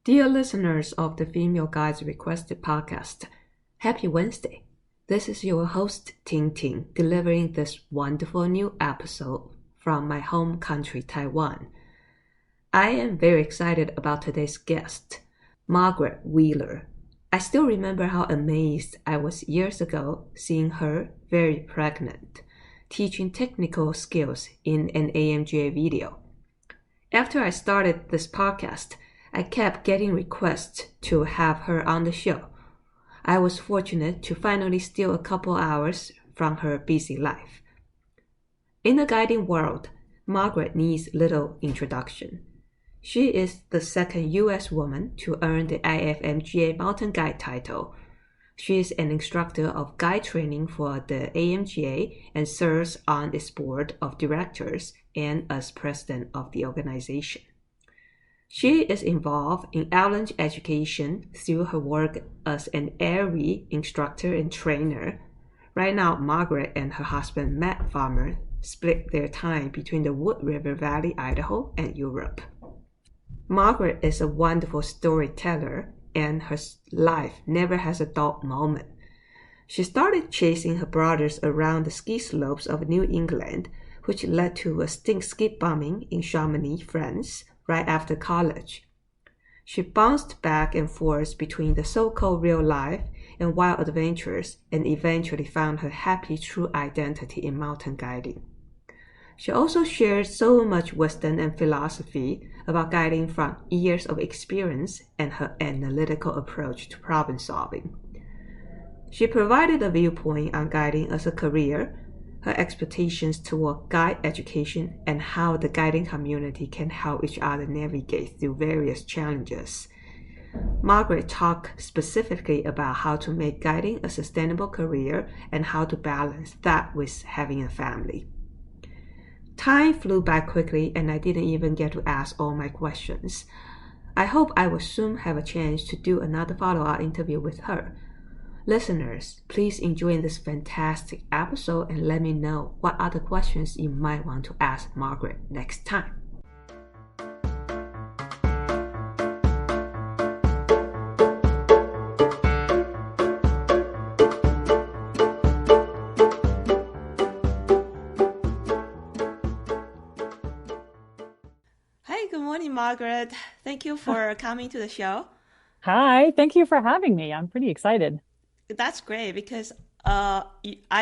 Dear listeners of the Female Guides Requested podcast, happy Wednesday. This is your host, Ting Ting, delivering this wonderful new episode from my home country, Taiwan. I am very excited about today's guest, Margaret Wheeler. I still remember how amazed I was years ago seeing her very pregnant, teaching technical skills in an AMGA video. After I started this podcast, I kept getting requests to have her on the show. I was fortunate to finally steal a couple hours from her busy life. In the guiding world, Margaret needs little introduction. She is the second U.S. woman to earn the IFMGA Mountain Guide title. She is an instructor of guide training for the AMGA and serves on its board of directors and as president of the organization. She is involved in Avalanche education through her work as an AIARE instructor and trainer. Right now, Margaret and her husband, Matt Farmer, split their time between the Wood River Valley, Idaho, and Europe. Margaret is a wonderful storyteller, and her life never has a dull moment. She started chasing her brothers around the ski slopes of New England, which led to a stink ski bombing in Chamonix, France, right after college. She bounced back and forth between the so-called real life and wild adventures and eventually found her happy true identity in mountain guiding. She also shared so much wisdom and philosophy about guiding from years of experience and her analytical approach to problem solving. She provided a viewpoint on guiding as a career, her expectations toward guide education, and how the guiding community can help each other navigate through various challenges. Margaret talked specifically about how to make guiding a sustainable career and how to balance that with having a family. Time flew by quickly and I didn't even get to ask all my questions. I hope I will soon have a chance to do another follow-up interview with her. Listeners, please enjoy this fantastic episode and let me know what other questions you might want to ask Margaret next time. Hi, good morning, Margaret. Thank you for coming to the show. Hi, thank you for having me. I'm pretty excited. That's great because I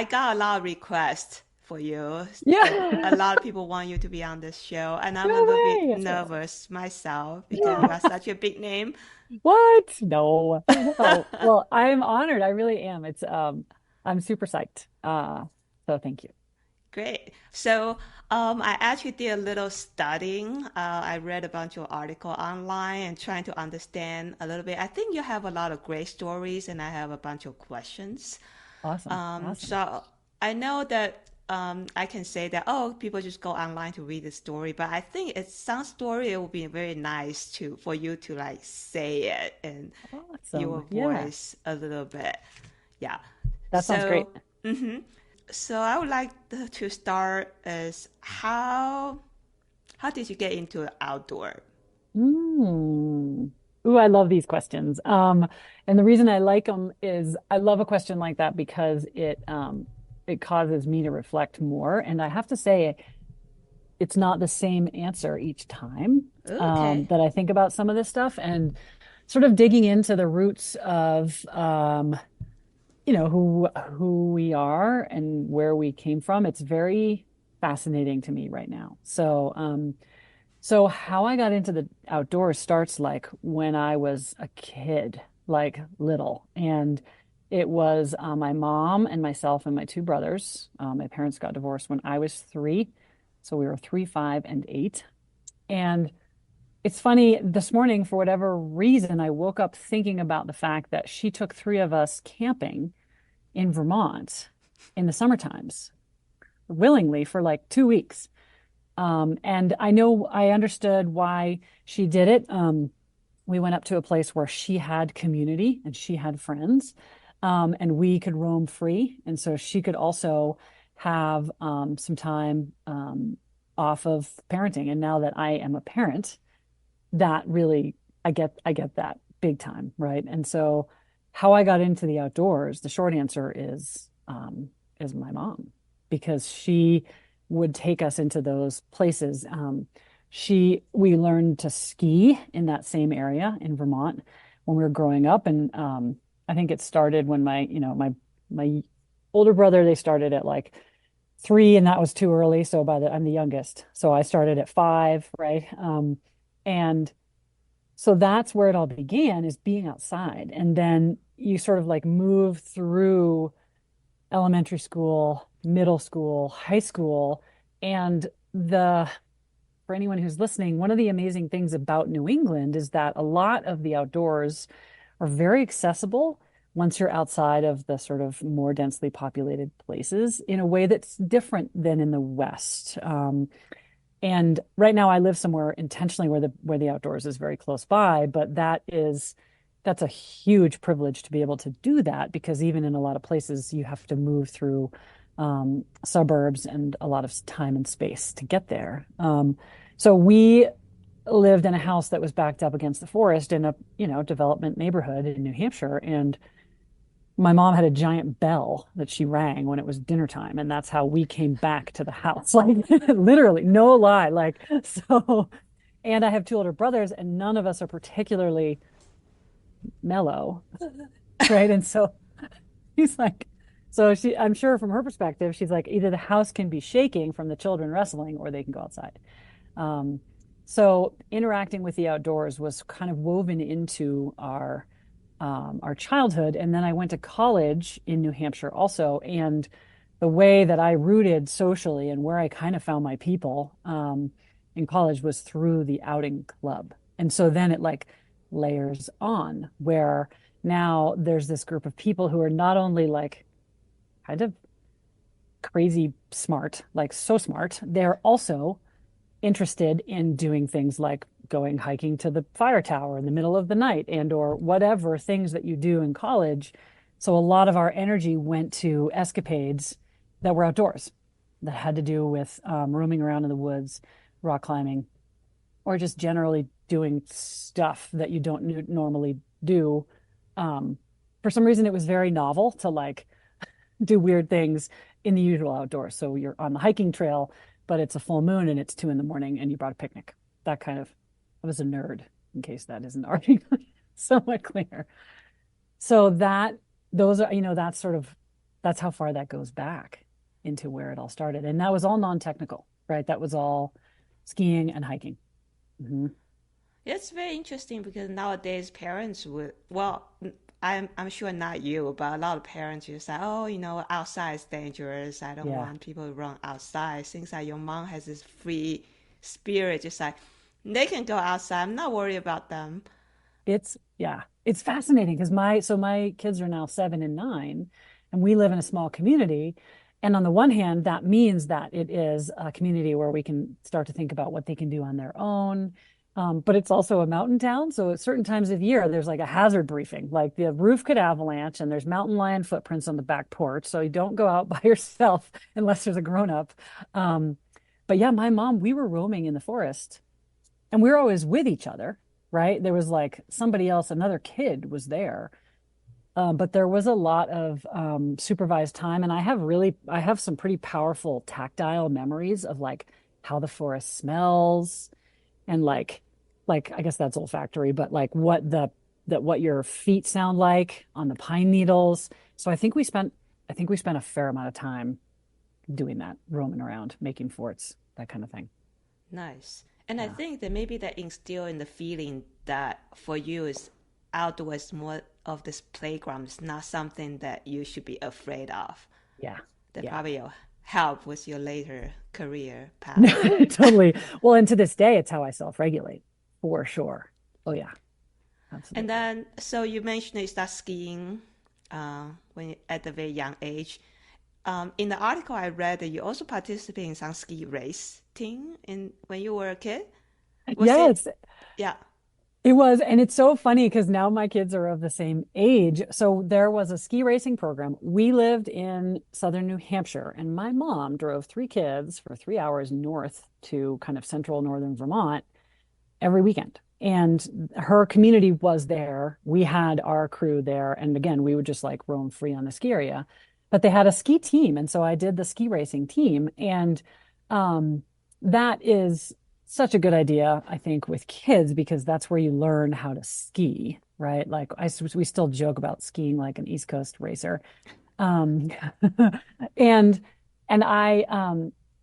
got a lot of requests for you. Yeah. A lot of people want you to be on this show, and I'm a No little bit way. nervous myself because you are such a big name. What? No. Oh, well, I'm honored. I really am. I'm super psyched. So thank you. Great. So I actually did a little studying. I read a bunch of articles online and trying to understand a little bit. I think you have a lot of great stories, and I have a bunch of questions. Awesome. Awesome. So I know that I can say that, oh, people just go online to read the story, but I think it's some story it would be very nice to for you to like say it and your Awesome. Yeah. voice a little bit. Yeah. That sounds great. So, mhm. So I would like to start as how did you get into outdoor? Mm. Ooh, I love these questions. And the reason I like them is I love a question like that because it causes me to reflect more. And I have to say, it's not the same answer each time Okay. that I think about some of this stuff and sort of digging into the roots of who we are and where we came from. It's very fascinating to me right now. So how I got into the outdoors starts like when I was a kid, like little, and it was my mom and myself and my two brothers. My parents got divorced when I was three, so we were 3, 5, and 8. And it's funny, this morning, for whatever reason, I woke up thinking about the fact that she took 3 of us camping in Vermont in the summer times, willingly for like 2 weeks. And I understood why she did it. We went up to a place where she had community and she had friends, and we could roam free. And so she could also have some time off of parenting. And now that I am a parent, that really I get that big time, right? And so how I got into the outdoors, the short answer is my mom, because she would take us into those places. We learned to ski in that same area in Vermont when we were growing up. And I think it started when my older brother, they started at like 3, and that was too early. So I'm the youngest. So I started at 5, right? And so that's where it all began, is being outside. And then you sort of like move through elementary school, middle school, high school. And for anyone who's listening, one of the amazing things about New England is that a lot of the outdoors are very accessible once you're outside of the sort of more densely populated places in a way that's different than in the West. And right now I live somewhere intentionally where the outdoors is very close by, but that's a huge privilege to be able to do that, because even in a lot of places you have to move through suburbs and a lot of time and space to get there. So we lived in a house that was backed up against the forest in a, development neighborhood in New Hampshire. And my mom had a giant bell that she rang when it was dinner time, and that's how we came back to the house. Like literally, no lie. Like so, and I have 2 older brothers, and none of us are particularly mellow, right? And so he's like, I'm sure from her perspective, she's like, either the house can be shaking from the children wrestling, or they can go outside. Um, so interacting with the outdoors was kind of woven into our childhood. And then I went to college in New Hampshire also. And the way that I rooted socially and where I kind of found my people in college was through the outing club. And so then it like layers on, where now there's this group of people who are not only like kind of crazy smart, like so smart, they're also interested in doing things like going hiking to the fire tower in the middle of the night, and or whatever things that you do in college. So a lot of our energy went to escapades that were outdoors, that had to do with roaming around in the woods, rock climbing, or just generally doing stuff that you don't normally do. For some reason, it was very novel to like do weird things in the usual outdoors. So you're on the hiking trail, but it's a full moon and it's 2 a.m. and you brought a picnic. That kind of, I was a nerd, in case that isn't already somewhat clear. So those are, that's how far that goes back into where it all started. And that was all non-technical, right? That was all skiing and hiking. Mm-hmm. It's very interesting because nowadays parents would, well, I'm sure not you, but a lot of parents just say, oh, outside is dangerous. I don't Yeah. want people to run outside. Seems like your mom has this free spirit, just like they can go outside. I'm not worried about them. It's fascinating because my kids are now 7 and 9, and we live in a small community. And on the one hand, that means that it is a community where we can start to think about what they can do on their own. But it's also a mountain town. So at certain times of year, there's like a hazard briefing, like the roof could avalanche and there's mountain lion footprints on the back porch. So you don't go out by yourself unless there's a grown up. Um, but yeah, my mom, we were roaming in the forest, and we were always with each other, right? There was like somebody else, another kid was there. But there was a lot of supervised time, and I have some pretty powerful tactile memories of like how the forest smells, and like I guess that's olfactory, but like what your feet sound like on the pine needles. So I think we spent a fair amount of time doing that, roaming around, making forts, that kind of thing. Nice. And I Yeah. think that maybe that instill in the feeling that for you is outdoors more of this playground. It's not something that you should be afraid of. Yeah. That Yeah. probably will help with your later career path. Totally. Well, and to this day, it's how I self-regulate for sure. Oh yeah, And absolutely. then, so you mentioned you start skiing when at a very young age. In the article I read that you also participate in some ski race thing in when you were a kid. Was it? Yes, Yeah. it was. And it's so funny because now my kids are of the same age. So there was a ski racing program. We lived in southern New Hampshire, and my mom drove 3 kids for 3 hours north to kind of central northern Vermont every weekend. And her community was there. We had our crew there. And again, we would just like roam free on the ski area. But they had a ski team. And so I did the ski racing team. And um, that is such a good idea, I think, with kids because that's where you learn how to ski, right? Like we still joke about skiing like an East Coast racer. Um, and I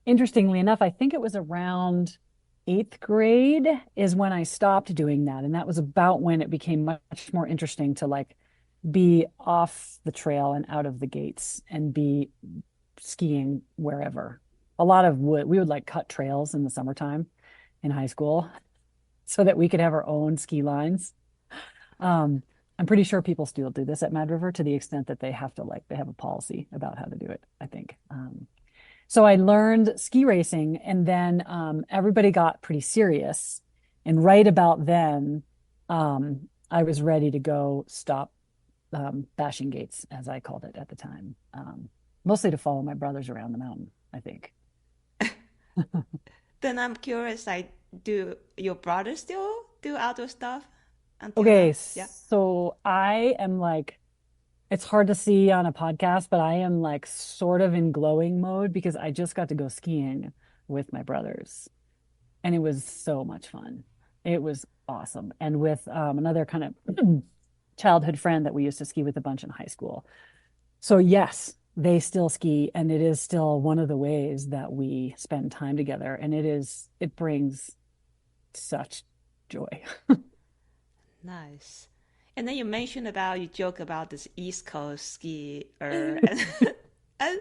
interestingly enough, I think it was around eighth grade is when I stopped doing that. And that was about when it became much more interesting to like be off the trail and out of the gates and be skiing wherever. A lot of wood, we would like cut trails in the summertime in high school so that we could have our own ski lines. Um, I'm pretty sure people still do this at Mad River to the extent that they have to like they have a policy about how to do it, I think. So I learned ski racing and then everybody got pretty serious. And right about then, I was ready to go stop bashing gates, as I called it at the time, mostly to follow my brothers around the mountain, I think. Then I'm curious, like, do your brothers still do outdoor stuff until Okay, now? Yeah. so I am like, it's hard to see on a podcast, but I am like sort of in glowing mode because I just got to go skiing with my brothers. And it was so much fun. It was awesome. And with another kind of childhood friend that we used to ski with a bunch in high school. So yes, they still ski, and it is still one of the ways that we spend time together. And it brings such joy. Nice. And then you mentioned about you joke about this East Coast skier, and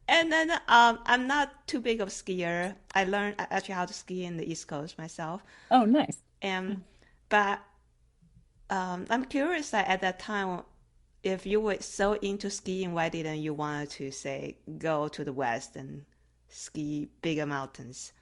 and then I'm not too big of a skier. I learned actually how to ski in the East Coast myself, Oh, nice. and but I'm curious that at that time, if you were so into skiing, why didn't you want to say go to the West and ski bigger mountains?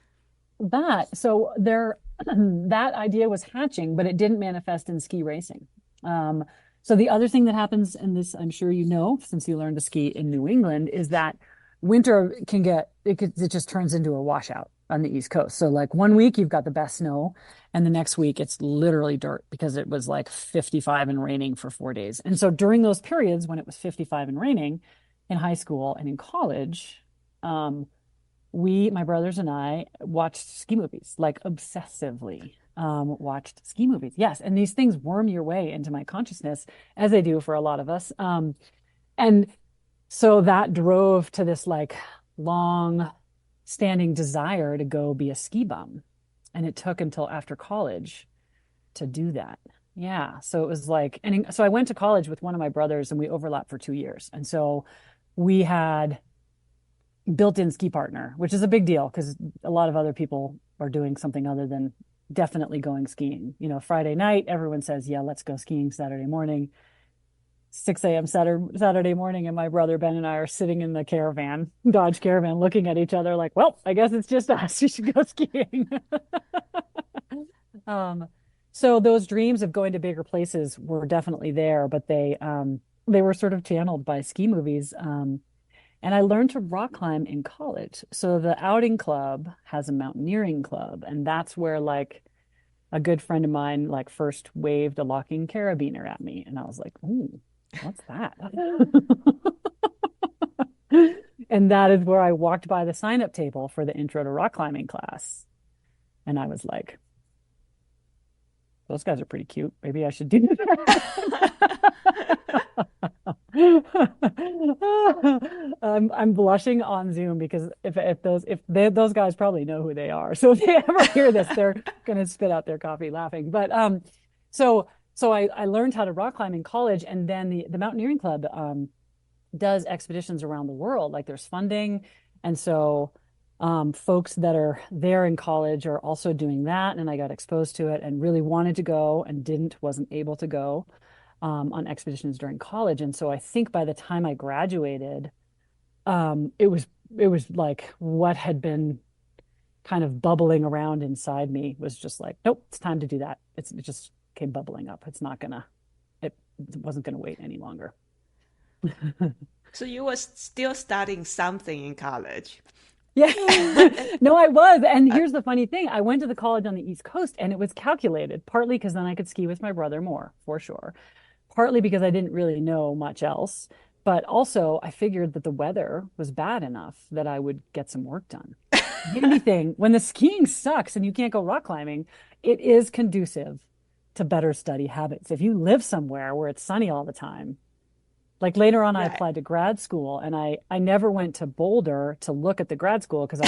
So there that idea was hatching, but it didn't manifest in ski racing. Um, so the other thing that happens, and this I'm sure you know, since you learned to ski in New England, is that winter it just turns into a washout on the East Coast. So like one week you've got the best snow, and the next week it's literally dirt because it was like 55 and raining for 4 days. And so during those periods when it was 55 and raining in high school and in college, um, my brothers and I, watched ski movies, like obsessively watched ski movies. Yes. And these things worm your way into my consciousness, as they do for a lot of us. And so that drove to this like long standing desire to go be a ski bum. And it took until after college to do that. Yeah. So it was like, and so I went to college with one of my brothers and we overlapped for 2 years. And so we had built-in ski partner, which is a big deal because a lot of other people are doing something other than definitely going skiing. You know, Friday night, everyone says, yeah, let's go skiing Saturday morning. 6 a.m. Saturday morning, and my brother Ben and I are sitting in the caravan, Dodge Caravan, looking at each other like, well, I guess it's just us. We should go skiing. um, so those dreams of going to bigger places were definitely there, but they were sort of channeled by ski movies. And I learned to rock climb in college. So the outing club has a mountaineering club, and that's where like a good friend of mine like first waved a locking carabiner at me, and I was like, "Ooh, what's that?" And that is where I walked by the sign-up table for the intro to rock climbing class, and I was like, "Those guys are pretty cute. Maybe I should do that." I'm blushing on Zoom because if those guys probably know who they are. So if they ever hear this, they're gonna spit out their coffee laughing. But so I learned how to rock climb in college, and then the Mountaineering Club does expeditions around the world. Like there's funding, and so folks that are there in college are also doing that. And I got exposed to it and really wanted to go and wasn't able to go on expeditions during college. And so I think by the time I graduated, it was like what had been kind of bubbling around inside me was just like, nope, it's time to do that. It just came bubbling up. It wasn't gonna wait any longer. So you were still studying something in college. Yeah. No, I was. And here's the funny thing. I went to the college on the East Coast and it was calculated, partly because then I could ski with my brother more, for sure. Partly because I didn't really know much else. But also, I figured that the weather was bad enough that I would get some work done. The handy thing, when the skiing sucks and you can't go rock climbing, it is conducive to better study habits. If you live somewhere where it's sunny all the time, like later on, I Right. applied to grad school and I never went to Boulder to look at the grad school because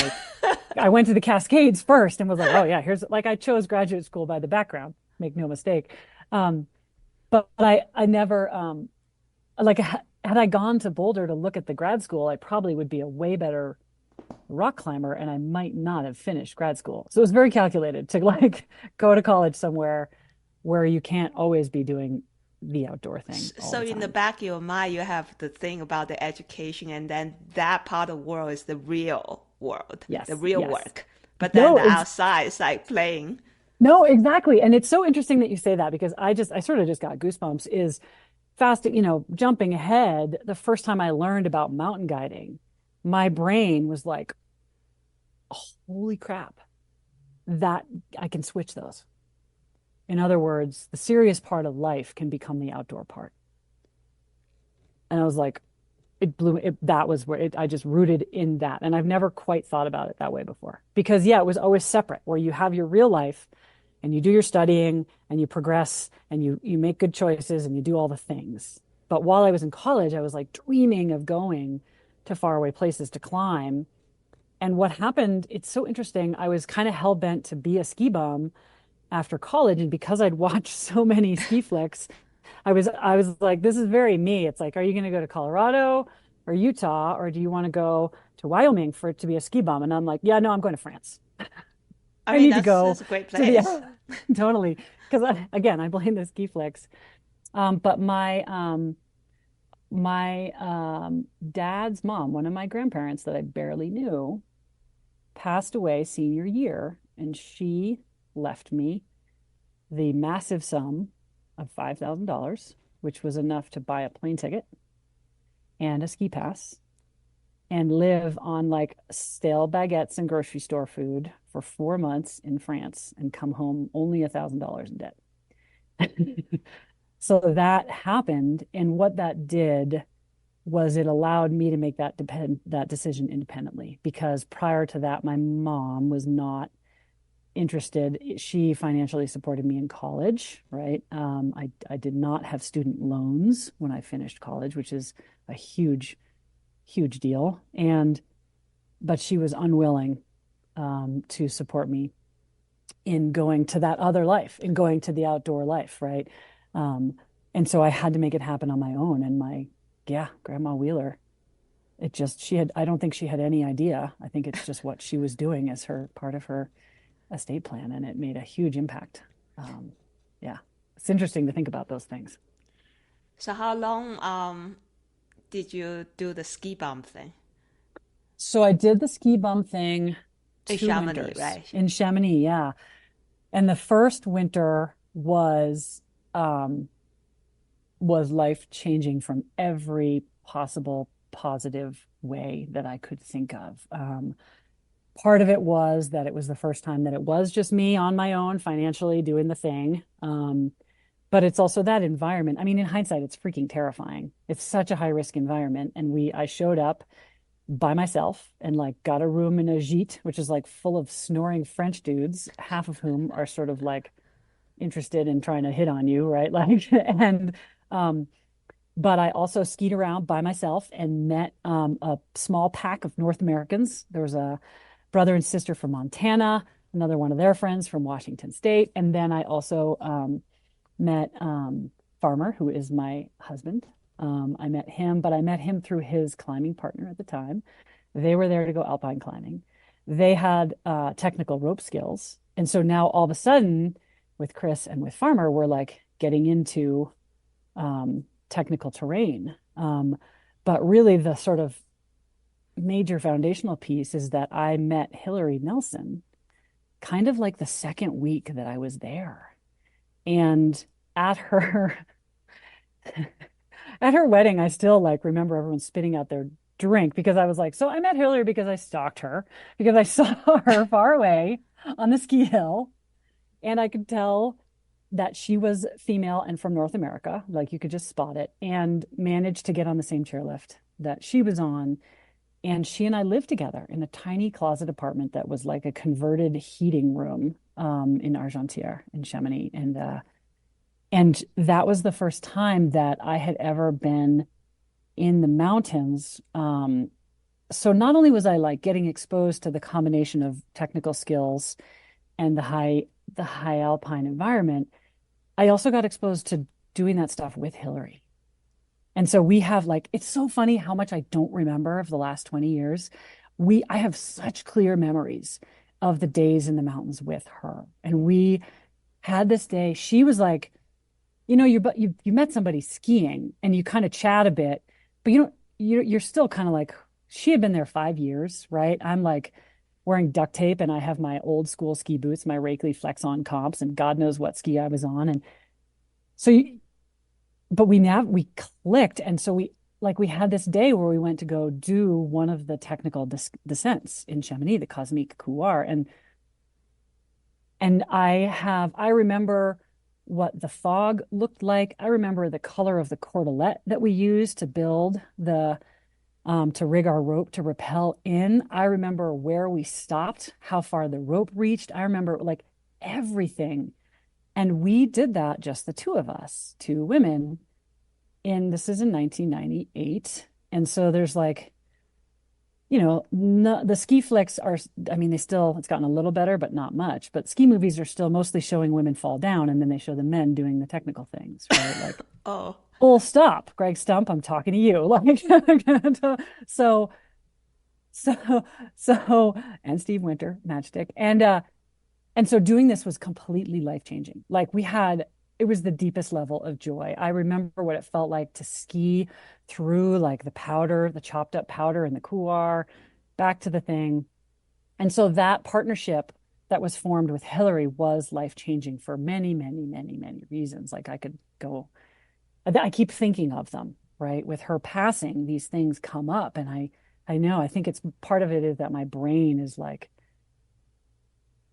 I went to the Cascades first and was like, oh yeah, here's like I chose graduate school by the background, make no mistake. Um, but I never like had I gone to Boulder to look at the grad school, I probably would be a way better rock climber and I might not have finished grad school. So it was very calculated to like go to college somewhere where you can't always be doing the outdoor thing all So the in the time. back of your mind, you have the thing about the education, and then that part of the world is the real world, the Yes, real yes. work. But then No, the outside is like playing. no, exactly. And it's so interesting that you say that because I sort of just got goosebumps is fast, jumping ahead, the first time I learned about mountain guiding, my brain was like, holy crap, that I can switch those. In other words, the serious part of life can become the outdoor part. And I was like, it blew it. That was where I just rooted in that. And I've never quite thought about it that way before. Because yeah, it was always separate where you have your real life and you do your studying and you progress and you make good choices and you do all the things. But while I was in college, I was like dreaming of going to faraway places to climb. And what happened, it's so interesting. I was kind of hell bent to be a ski bum after college. And because I'd watched so many ski flicks, I was like, this is very me. It's like, are you going to go to Colorado or Utah, or do you want to go to Wyoming for it to be a ski bum? And I'm like, yeah, no, I'm going to France. I I mean, need to that's go a great to the place. totally because again, I blame the ski flicks. But my dad's mom, one of my grandparents that I barely knew, passed away senior year, and she left me the massive sum of $5,000, which was enough to buy a plane ticket and a ski pass and live on like stale baguettes and grocery store food for 4 months in France and come home only $1,000 in debt. So that happened. And what that did was it allowed me to make that decision independently because prior to that, my mom was not interested. She financially supported me in college, right? I did not have student loans when I finished college, which is a huge, huge deal. But she was unwilling to support me in going to that other life, in going to the outdoor life, right? Um, and so I had to make it happen on my own. And yeah, Grandma Wheeler, I don't think she had any idea. I think it's just what she was doing as her part of her estate plan, and it made a huge impact. Um, yeah, it's interesting to think about those things. So how long did you do the ski bump thing So I did the ski bum thing in 2 winters Chamonix, in Chamonix, yeah. And the first winter um, was life changing from every possible positive way that I could think of. Part of it was that it was the first time that it was just me on my own financially doing the thing. But it's also that environment. I mean, in hindsight, it's freaking terrifying. It's such a high risk environment. And I showed up by myself and like got a room in a gîte, which is like full of snoring French dudes, half of whom are sort of like interested in trying to hit on you, right? Like, um, but I also skied around by myself and met a small pack of North Americans. There was a brother and sister from Montana, another one of their friends from Washington State. And then I also met Farmer, who is my husband. I met him, but I met him through his climbing partner at the time. They were there to go alpine climbing. They had technical rope skills. And so now all of a sudden, with Chris and with Farmer, we're like getting into technical terrain. But really, the sort of major foundational piece is that I met Hillary Nelson kind of like the second week that I was there. And at her at her wedding, I still like remember everyone spitting out drink because I was like, so I met Hillary because I stalked her, because I saw her far away on the ski hill. And I could tell that she was female and from North America, like you could just spot it, and managed to get on the same chairlift that she was on. And she and I lived together in a tiny closet apartment that was like a converted heating room in Argentière in Chamonix. And that was the first time that I had ever been in the mountains. So not only was I like getting exposed to the combination of technical skills and the high alpine environment, I also got exposed to doing that stuff with Hillary. And so we have like, it's so funny how much I don't remember of the last 20 years. I have such clear memories of the days in the mountains with her. And we had this day, she was like, you met somebody skiing and you kind of chat a bit, but you're still kind of like, she had been there 5 years, right? I'm like wearing duct tape and I have my old school ski boots, my Rakeley Flex On comps, and God knows what ski I was on. And so but we clicked. And so we had this day where we went to go do one of the technical descents in Chamonix, the Cosmique Couloir. And I remember what the fog looked like. I remember the color of the cordelette that we used to build to rig our rope to rappel in. I remember where we stopped, how far the rope reached. I remember like everything. And we did that, just the two of us, two women. And this is in 1998. And so there's like, no, the ski flicks are, I mean, it's gotten a little better, but not much. But ski movies are still mostly showing women fall down and then they show the men doing the technical things, right? Like, Oh, full stop, Greg Stump, I'm talking to you. Like, so, so, and Steve Winter, Matchstick. And so doing this was completely life-changing. Like it was the deepest level of joy. I remember what it felt like to ski through like the chopped up powder in the couloir, back to the thing. And so that partnership that was formed with Hillary was life-changing for many, many, many, many reasons. Like I keep thinking of them, right? With her passing, these things come up. And I think it's part of it is that my brain is like,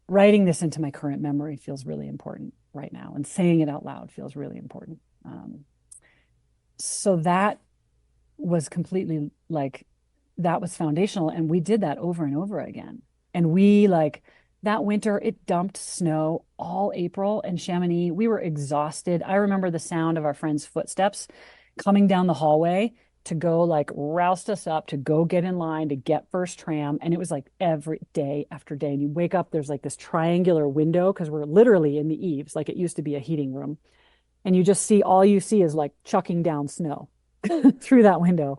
writing this into my current memory feels really important right now, and saying it out loud feels really important. So that was completely like, that was foundational. And we did that over and over again. And we like that winter, it dumped snow all April in Chamonix. We were exhausted. I remember the sound of our friends' footsteps coming down the hallway to go like roused us up to go get in line to get first tram. And it was like every day after day. And you wake up, there's like this triangular window because we're literally in the eaves, like it used to be a heating room. And all you see is like chucking down snow through that window.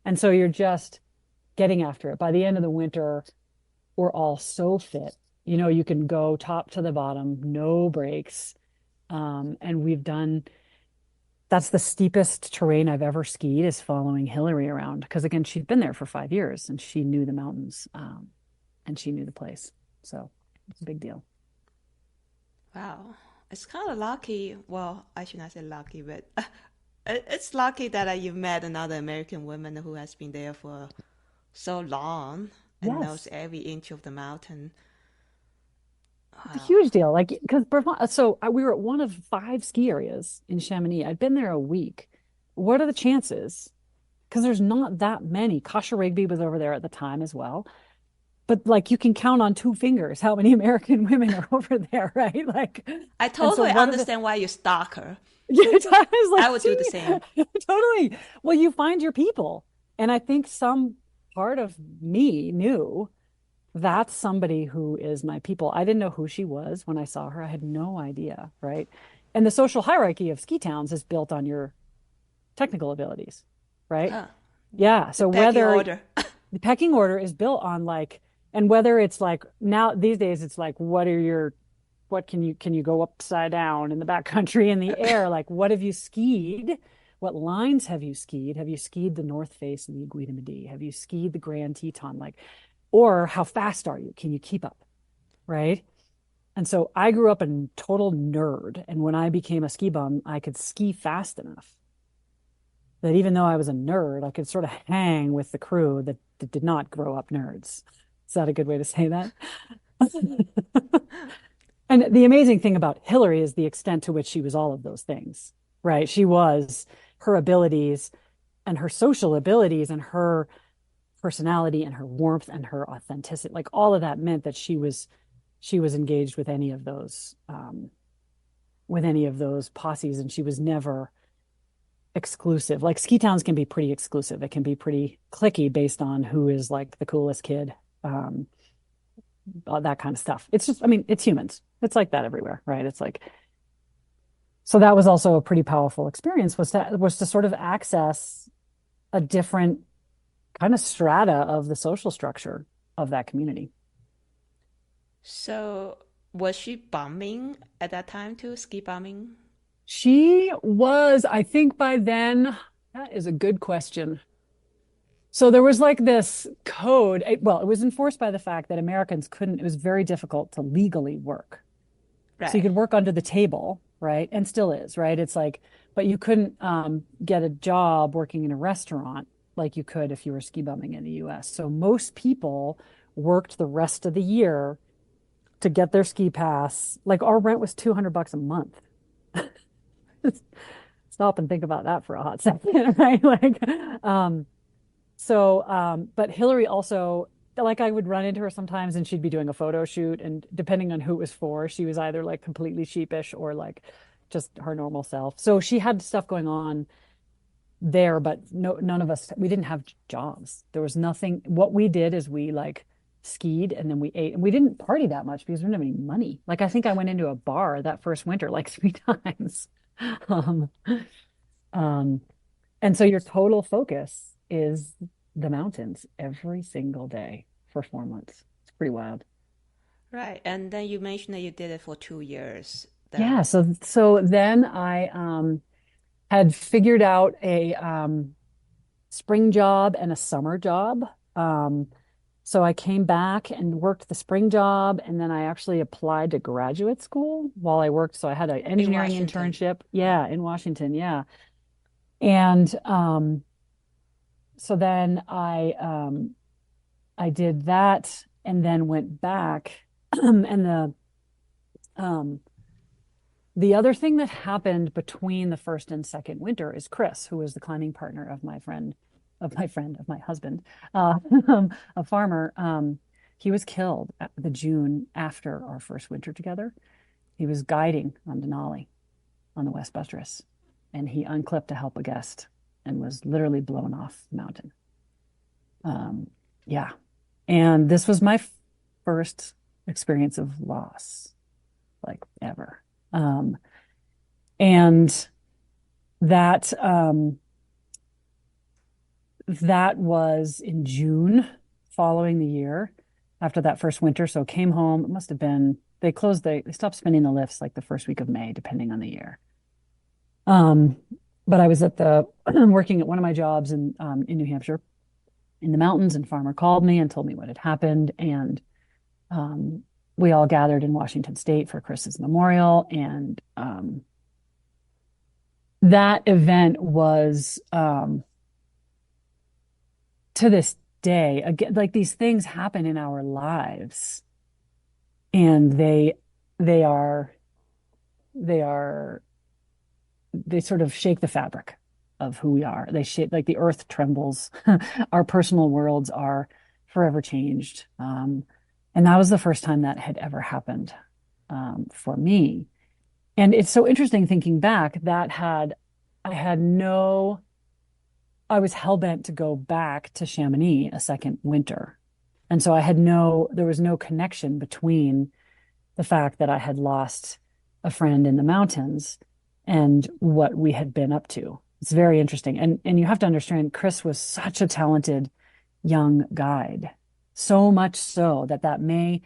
And so you're just getting after it. By the end of the winter, we're all so fit. You can go top to the bottom, no breaks. And that's the steepest terrain I've ever skied, is following Hillary around. Because again, she'd been there for 5 years and she knew the mountains and she knew the place. So it's a big deal. wow. It's kind of lucky. Well, I should not say lucky, but it's lucky that you've met another American woman who has been there for so long and knows Yes. every inch of the mountain. It's a Wow. huge deal. Like, because we were at one of 5 ski areas in Chamonix. I'd been there a week. What are the chances? Because there's not that many. Kasha Rigby was over there at the time as well. But like, you can count on 2 fingers how many American women are over there, right? Like, I and so totally what are the understand why you stalk her. yeah, I was I like, would do the same. totally. Well, you find your people. And I think some part of me knew that's somebody who is my people. I didn't know who she was when I saw her. I had no idea, right? And the social hierarchy of ski towns is built on your technical abilities, right? Huh. Yeah. The So pecking whether order. the pecking order is built on like, and whether it's like now these days, it's like, what can you go upside down in the backcountry in the air? Like, what have you skied? What lines have you skied? Have you skied the North Face and the Aiguille de Midi? Have you skied the Grand Teton? Like, or how fast are you? Can you keep up? Right. And so I grew up a total nerd. And when I became a ski bum, I could ski fast enough. that even though I was a nerd, I could sort of hang with the crew that did not grow up nerds. Is that a good way to say that? And the amazing thing about Hillary is the extent to which she was all of those things, right? She was her abilities and her social abilities and her personality and her warmth and her authenticity, like all of that meant that she was engaged with any of those posses, and she was never exclusive. Like ski towns can be pretty exclusive. It can be pretty cliquey based on who is like the coolest kid, all that kind of stuff. It's just, I mean, it's humans. It's like that everywhere, right? It's like, so that was also a pretty powerful experience, was to sort of access a different kind of strata of the social structure of that community. So, was she bombing at that time too? Ski bombing? She was, I think by then, that is a good question. So there was like this code. Well, it was enforced by the fact that Americans couldn't, it was very difficult to legally work. So you Right. could work under the table, right? And still is, right? It's like, but you couldn't get a job working in a restaurant like you could if you were ski bumming in the US. So most people worked the rest of the year to get their ski pass. Like our rent was $200 a month. Stop and think about that for a hot second, right? Like, but Hillary also, like, I would run into her sometimes and she'd be doing a photo shoot. And depending on who it was for, she was either like completely sheepish or like just her normal self. So she had stuff going on there, but no, none of us, we didn't have jobs. There was nothing. What we did is we like skied and then we ate, and we didn't party that much because we didn't have any money. Like, I think I went into a bar that first winter like 3 times. Um, um, and so your total focus is the mountains every single day for 4 months. It's pretty wild. Right. And then you mentioned that you did it for 2 years. Yeah. Then, So then I had figured out a spring job and a summer job. Um, so I came back and worked the spring job, and then I actually applied to graduate school while I worked. So I had an in engineering Washington. internship. Yeah, in Washington. Yeah. And so then I did that and then went back. And um, the other thing that happened between the first and second winter is Chris, who was the climbing partner of my husband, uh, a farmer. He was killed at the June after our first winter together. He was guiding on Denali on the West Buttress, and he unclipped to help a guest and was literally blown off the mountain. Yeah. And this was my first experience of loss, like ever. Um, and that that was in June following the year after that first winter. So came home. It must have been they stopped spinning the lifts like the first week of May, depending on the year. Um, but I was at the working at one of my jobs in New Hampshire in the mountains, and farmer called me and told me what had happened, and um, we all gathered in Washington State for Chris's memorial, and that event was to this day again, like these things happen in our lives, and they are they are they sort of shake the fabric of who we are. They shake, like the earth trembles. Our personal worlds are forever changed. And that was the first time that had ever happened for me. And it's so interesting thinking back I had no, I was hell bent to go back to Chamonix a second winter. And so there was no connection between the fact that I had lost a friend in the mountains and what we had been up to. It's very interesting. And you have to understand, Chris was such a talented young guide. So much so that may,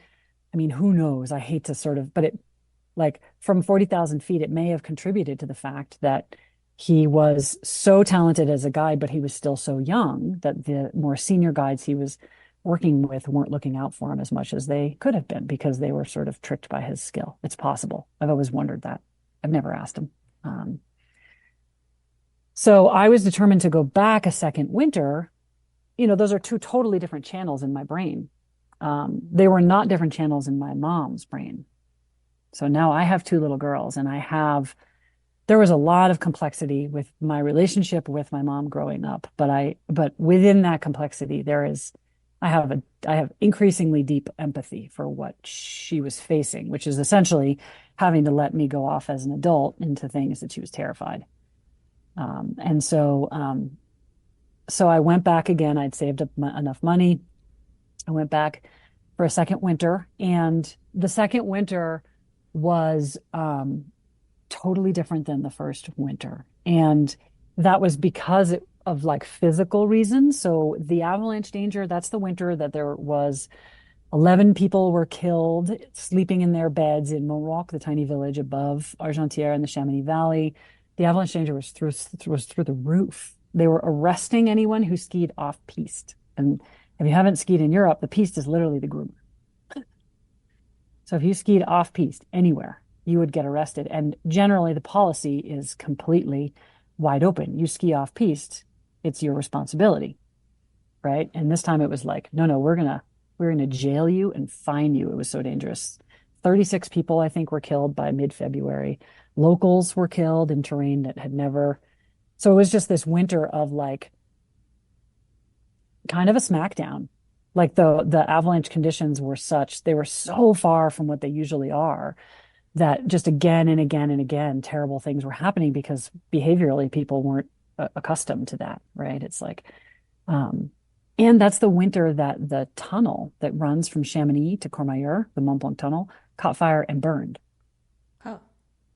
I mean, who knows? I hate to sort of, but it like from 40,000 feet, it may have contributed to the fact that he was so talented as a guide, but he was still so young that the more senior guides he was working with weren't looking out for him as much as they could have been because they were sort of tricked by his skill. It's possible. I've always wondered that. I've never asked him. Um, So I was determined to go back a second winter. Those are two totally different channels in my brain. They were not different channels in my mom's brain. So now I have two little girls, and there was a lot of complexity with my relationship with my mom growing up, but within that complexity, I have increasingly deep empathy for what she was facing, which is essentially having to let me go off as an adult into things that she was terrified. And so I went back again. I'd saved up enough money. I went back for a second winter, and the second winter was totally different than the first winter. And that was because of like physical reasons. So the avalanche danger, that's the winter that there was 11 people were killed sleeping in their beds in Montroc, the tiny village above Argentière in the Chamonix Valley. The avalanche danger was through the roof. They were arresting anyone who skied off-piste. And if you haven't skied in Europe, the piste is literally the groomer. So if you skied off-piste anywhere, you would get arrested. And generally, the policy is completely wide open. You ski off-piste, it's your responsibility, right? And this time it was like, no, we're gonna jail you and fine you. It was so dangerous. 36 people, I think, were killed by mid-February. Locals were killed in terrain that had never. So it was just this winter of like kind of a smackdown. Like the avalanche conditions were such, they were so far from what they usually are, that just again and again and again, terrible things were happening because behaviorally people weren't accustomed to that, right? It's like, and that's the winter that the tunnel that runs from Chamonix to Courmayeur, the Mont Blanc tunnel, caught fire and burned. Oh,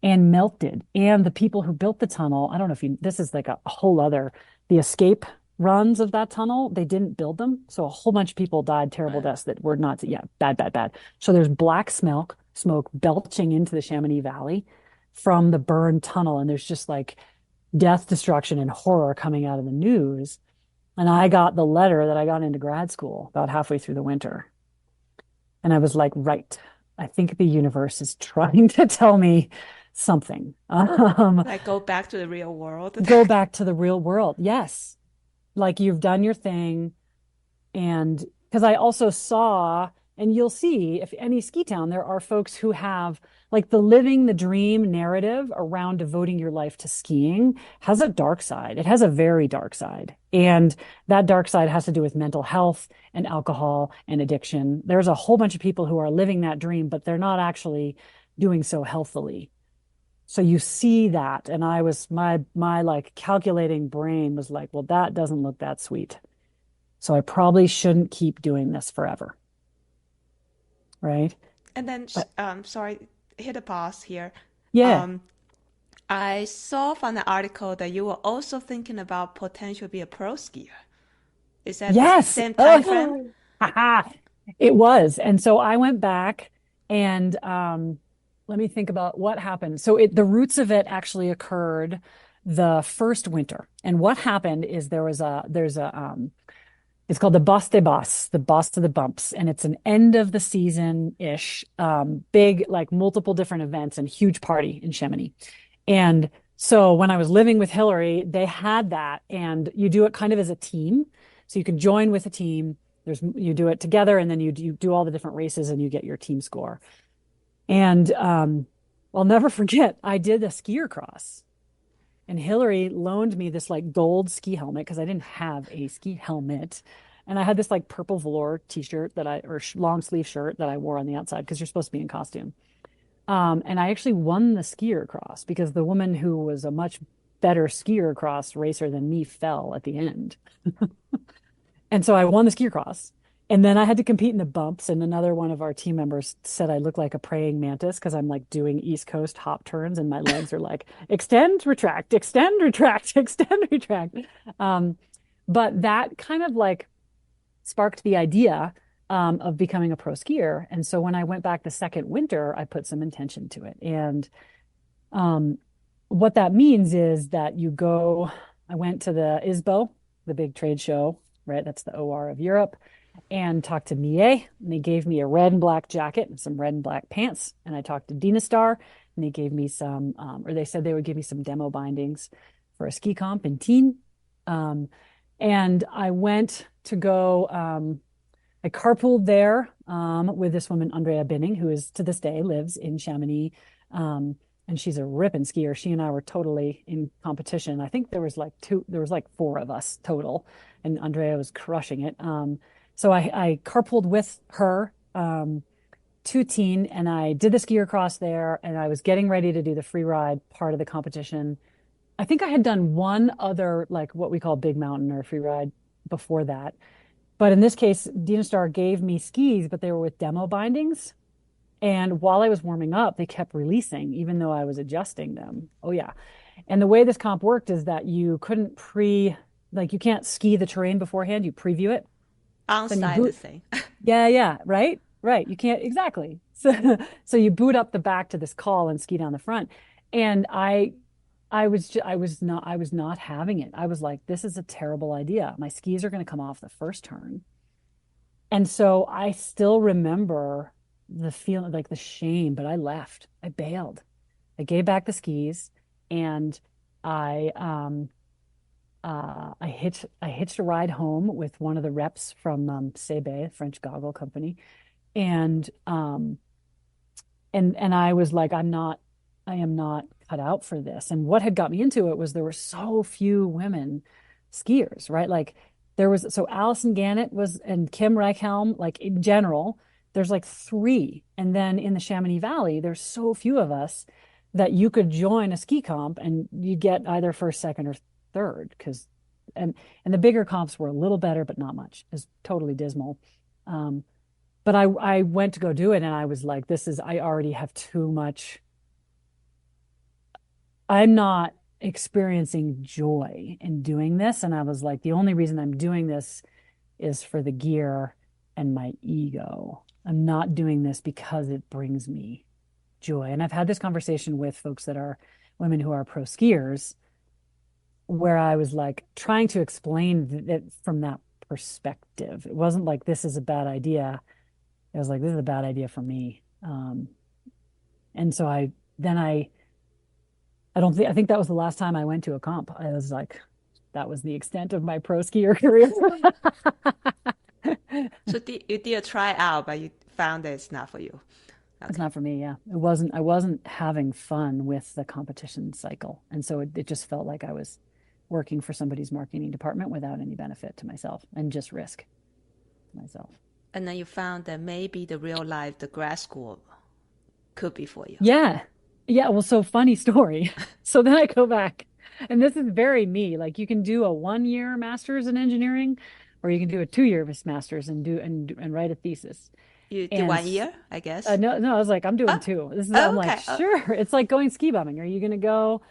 And melted. And the people who built the tunnel, I don't know if this is like a whole other, the escape runs of that tunnel, they didn't build them. So a whole bunch of people died terrible deaths that were not, yeah, bad, bad, bad. So there's black smoke belching into the Chamonix Valley from the burned tunnel. And there's just like death, destruction, and horror coming out of the news. And I got the letter that I got into grad school about halfway through the winter. And I was like, right, I think the universe is trying to tell me something. like go back to the real world. Go back to the real world. Yes. Like you've done your thing. And because I also saw, and you'll see if any ski town, there are folks who have like the living the dream narrative around devoting your life to skiing has a dark side. It has a very dark side. And that dark side has to do with mental health and alcohol and addiction. There's a whole bunch of people who are living that dream, but they're not actually doing so healthily. So you see that. And I was, my like calculating brain was like, well, that doesn't look that sweet. So I probably shouldn't keep doing this forever. Right. And then, But sorry, hit a pause here. yeah. Um, I saw from the article that you were also thinking about potentially be a pro skier. Is that the Yes. same time frame? Oh, it was. And so I went back and let me think about what happened. So the roots of it actually occurred the first winter. And what happened is it's called the Boss des Bosses, the Boss of the Bumps. And it's an end of the season-ish, big, like multiple different events and huge party in Chamonix. And so when I was living with Hillary, they had that, and you do it kind of as a team. So you can join with a team. You do it together, and then you do all the different races, and you get your team score. And I'll never forget, I did a skier cross, and Hillary loaned me this like gold ski helmet because I didn't have a ski helmet. And I had this like purple velour t-shirt or long sleeve shirt that I wore on the outside because you're supposed to be in costume. And I actually won the skier cross because the woman who was a much better skier cross racer than me fell at the end. And so I won the skier cross. And then I had to compete in the bumps. And another one of our team members said I look like a praying mantis because I'm like doing East Coast hop turns and my legs are like extend, retract, extend, retract, extend, retract. But that kind of like sparked the idea of becoming a pro skier. And so when I went back the second winter, I put some intention to it. And what that means is that I went to the ISBO, the big trade show, right? That's the OR of Europe, and talked to MIE, and they gave me a red and black jacket and some red and black pants. And I talked to Dynastar, and they gave me some, or they said they would give me some demo bindings for a ski comp in Teen. And I went to go, I carpooled there with this woman, Andrea Binning, who is to this day lives in Chamonix. And she's a ripping skier. She and I were totally in competition. I think there was like four of us total, and Andrea was crushing it. So I carpooled with her to Teen, and I did the skier cross there, and I was getting ready to do the free ride part of the competition. I think I had done one other, like what we call big mountain or free ride before that. But in this case, Dina Star gave me skis, but they were with demo bindings. And while I was warming up, they kept releasing, even though I was adjusting them. Oh, yeah. And the way this comp worked is that you couldn't like you can't ski the terrain beforehand. You preview it. Then you On-site boot. thing. Yeah, yeah, right, right. You can't exactly. So you boot up the back to this call and ski down the front. And I was not having it. I was like, this is a terrible idea. My skis are going to come off the first turn. And so I still remember the feeling, like the shame, but I left. I bailed. I gave back the skis, and I I hitched a ride home with one of the reps from Sebe, French goggle company, and and I was like, I am not cut out for this. And what had got me into it was there were so few women skiers, right? Like there was, so Allison Gannett was, and Kim Reichhelm, like in general, there's like three. And then in the Chamonix Valley, there's so few of us that you could join a ski comp and you get either first, second, or third. Because and the bigger comps were a little better, but not much. It was totally dismal. But I went to go do it, and I was like, I already have too much. I'm not experiencing joy in doing this. And I was like, the only reason I'm doing this is for the gear and my ego. I'm not doing this because it brings me joy. And I've had this conversation with folks that are women who are pro skiers, where I was like trying to explain it from that perspective. It wasn't like this is a bad idea. It was like, this is a bad idea for me. And so I think that was the last time I went to a comp. I was like, that was the extent of my pro skier career. So you did try out, but you found that it's not for you. It's Okay. not for me, yeah. I wasn't having fun with the competition cycle. And so it just felt like I was working for somebody's marketing department without any benefit to myself and just risk to myself. And then you found that maybe the real life, the grad school could be for you. Yeah. Yeah. Well, so funny story. So then I go back, and this is very me. Like you can do a 1 year master's in engineering, or you can do a 2 year master's and write a thesis. You did And 1 year, I guess. no, I was like, I'm doing Oh, two. I'm oh like, okay. Oh, sure. It's like going ski bumming. Are you going to go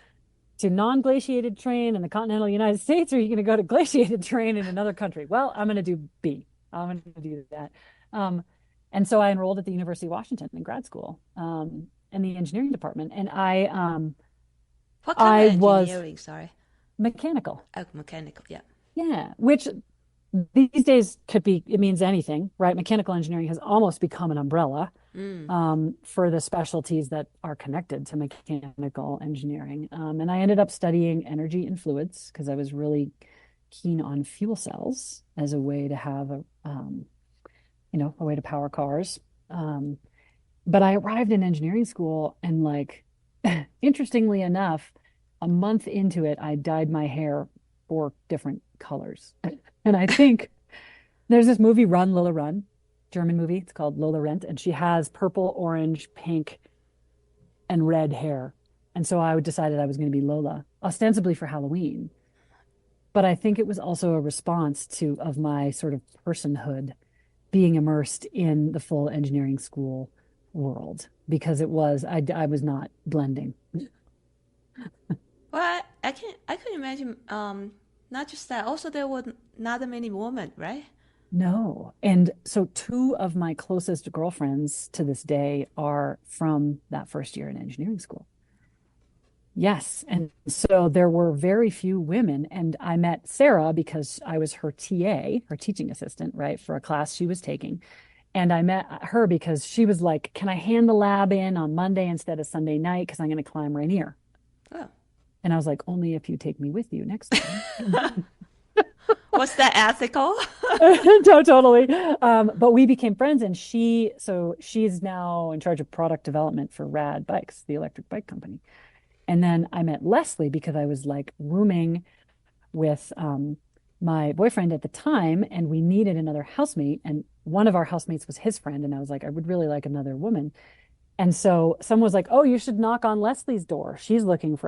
to non-glaciated terrain in the continental United States, or are you going to go to glaciated terrain in another country? Well, I'm going to do B. I'm going to do that. Um, and so I enrolled at the University of Washington in grad school, in the engineering department, and what kind of I was engineering? Sorry. mechanical. Oh, mechanical. Yeah. Yeah, which these days it means anything, right? Mechanical engineering has almost become an umbrella Mm. for the specialties that are connected to mechanical engineering. And I ended up studying energy and fluids because I was really keen on fuel cells as a way to have a way to power cars. But I arrived in engineering school, and like, interestingly enough, a month into it, I dyed my hair 4 different colors. And I think there's this movie, Run, Lola Run, German movie. It's called Lola Rent, and she has purple, orange, pink, and red hair. And so I decided I was going to be Lola, ostensibly for Halloween. But I think it was also a response of my sort of personhood being immersed in the full engineering school world, because I was not blending. Well, I can imagine. Not just that. Also, there were not that many women, right? No. And so two of my closest girlfriends to this day are from that first year in engineering school. Yes. And so there were very few women. And I met Sarah because I was her TA, her teaching assistant, right, for a class she was taking. And I met her because she was like, can I hand the lab in on Monday instead of Sunday night? Because I'm going to climb Rainier. Oh, And I was like, only if you take me with you next time. Was that ethical? No, totally. But we became friends, and she's now in charge of product development for Rad Bikes, the electric bike company. And then I met Leslie because I was like rooming with my boyfriend at the time, and we needed another housemate. And one of our housemates was his friend, and I was like, I would really like another woman. And so someone was like, "Oh, you should knock on Leslie's door. She's looking for